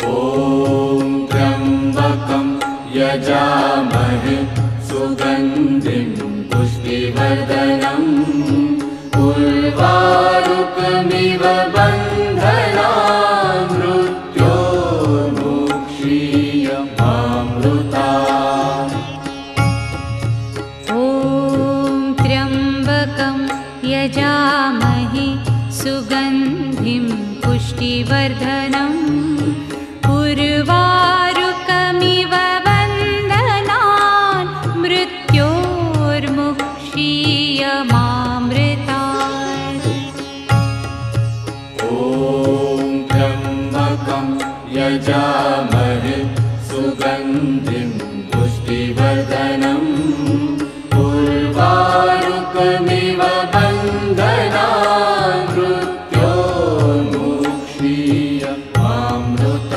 ॐ त्र्यम्बकं यजामहे सुगन्धिं पुष्टिवर्धनम् उर्वारुकमिव बन्धनान् मृत्योर्मुक्षीयमामृतात्। ॐ त्र्यम्बकं यजामहे सुगन्धिं पुष्टिवर्धनम् उर्वारुकमिव बन्धनान् मृत्योर्मुक्षीयमामृतात्। ॐ त्र्यम्बकं यजामहे सुगन्धिं